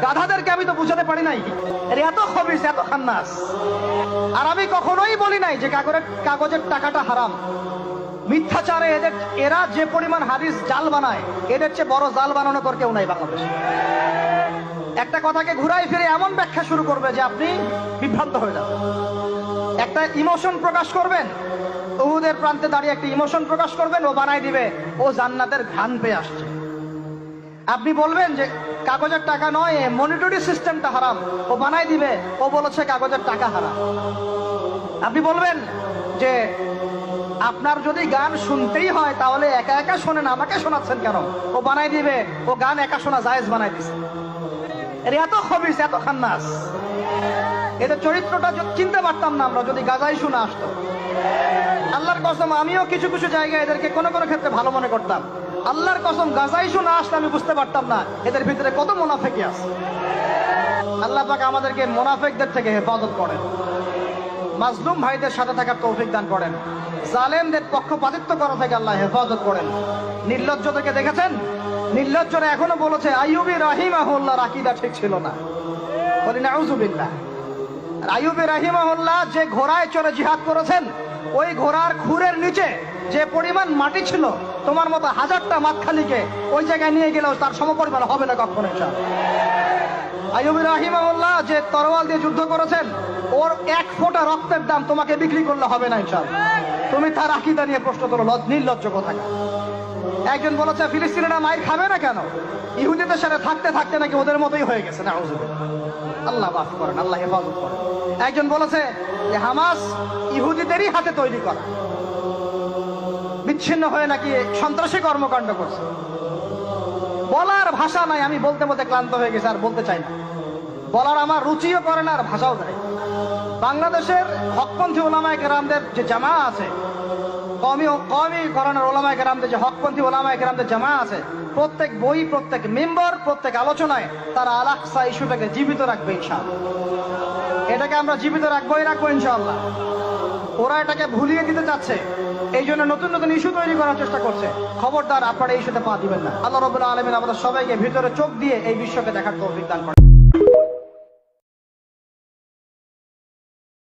গাধাদেরকে আমি তো বুঝাতে পারি নাই এর এত খবিস, এত খান্নাস। আর আমি কখনোই বলি নাই যে কাগজের টাকাটা হারাম। মিথ্যাচারে এরা যে পরিমাণ হাদিস জাল বানায়, এদের চেয়ে বড় জাল বানানো তোর কেউ নাই বাংলাদেশে। একটা কথাকে ঘুরাই ফিরে এমন ব্যাখ্যা শুরু করবে যে আপনি বিভ্রান্ত হয়ে যাবেন। একটা ইমোশন প্রকাশ করবেন, উহুদের প্রান্তে দাঁড়িয়ে একটা ইমোশন প্রকাশ করবেন, ও বানাই দিবে ও জান্নাতের ঘ্রাণ পেয়ে আসছে। আপনি বলবেন যে কাগজের টাকা নয়, মনিটরি সিস্টেমটা হারাম, ও বানাই দিবে ও বলেছে কাগজের টাকা হারাম। আপনি বলবেন যে আপনার যদি গান শুনতেই হয় তাহলে একা একা শোনেন, আমাকে শোনাচ্ছেন কেন, ও বানাই দিবে ও গান একা শোনা জায়েজ বানাই দিছে। এর এত খবিস, এত খান্নাস। এদের চরিত্রটা চিনতে পারতাম না আমরা যদি গাজাই শুনে আসতো। আল্লাহর কসম, আমিও কিছু কিছু জায়গায় এদেরকে কোনো কোনো ক্ষেত্রে ভালো মনে করতাম। আল্লাহর কসম, গাজাই শুনে আসলে আমি বুঝতে পারতাম না এদের ভিতরে কত মুনাফিক আছে। আল্লাহ পাক আমাদেরকে মুনাফিকদের থেকে হেফাজত করেন, মাজলুম ভাইদের সাথে থাকার তৌফিক দান করেন, জালেমদের পক্ষপাতিত্ব করা থেকে আল্লাহ হেফাজত করেন। নির্লজ্জদেরকে দেখেছেন? নির্লজ্জরা এখনো বলেছে আইয়ুবী রাহিমাহুল্লাহর আকীদা ঠিক ছিল না। বলি নাউযুবিল্লাহ। আর আইয়ুবী রাহিমাহুল্লাহ যে ঘোড়ায় চড়ে জিহাদ করেছেন, ওই ঘোড়ার খুরের নিচে যে পরিমাণ মাটি ছিল, তোমার মতো হাজারটা মাতখালিকে ওই জায়গায় নিয়ে গেলেও তার সমপরিমাণ হবে না কখনো ইনশাআল্লাহ। আইয়ুবী রাহিমাহুল্লাহ যে তরোয়াল দিয়ে যুদ্ধ করেছেন, ওর এক ফোঁটা রক্তের দাম তোমাকে বিক্রি করলে হবে না ইনশাআল্লাহ। তুমি তার আকীদা নিয়ে প্রশ্ন তোলো, নির্লজ্জ কোথাকার। একজন বলেছে ফিলিস্তিনিরা মাইর খাবে না কেন, ইহুদিদের সাথে থাকতে থাকতে নাকি ওদের মতোই হয়ে গেছে। নাউযুবিল্লাহ। আল্লাহ মাফ করেন, আল্লাহ হেফাজত করেন। একজন বলেছে যে হামাস ইহুদিদেরই হাতে তৈরি করা, বিচ্ছিন্ন হয়ে নাকি সন্ত্রাসী কর্মকাণ্ড করছে। বলার ভাষা নাই, আমি বলতে বলতে ক্লান্ত হয়ে গেছি, আর বলতে চাই না। বলার আমার রুচিও করে না, আর ভাষাও দেয়। বাংলাদেশের হকপন্থী ওলামায়ে কেরামদের যে জামা আছে, কওমি ঘরানার ওলামায়ে কেরামদের যে হকপন্থী ওলামায়ে কেরামদের জামা আছে, প্রত্যেক বই, প্রত্যেক মেম্বার, প্রত্যেক আলোচনায় তারা আল আকসা ইস্যুটাকে জীবিত রাখবে ইনশাআল্লাহ। এটাকে আমরা জীবিত রাখবোই ইনশাআল্লাহ। ওরা এটাকে ভুলিয়ে দিতে চাচ্ছে, এই জন্য নতুন নতুন ইস্যু তৈরি করার চেষ্টা করছে। খবরদার, আপনারা এই ইস্যুতে পা দিবেন না। আল্লাহ রাব্বুল আলামিন আমাদের সবাইকে ভিতরে চোখ দিয়ে এই বিশ্বকে দেখার তৌফিক দান করেন।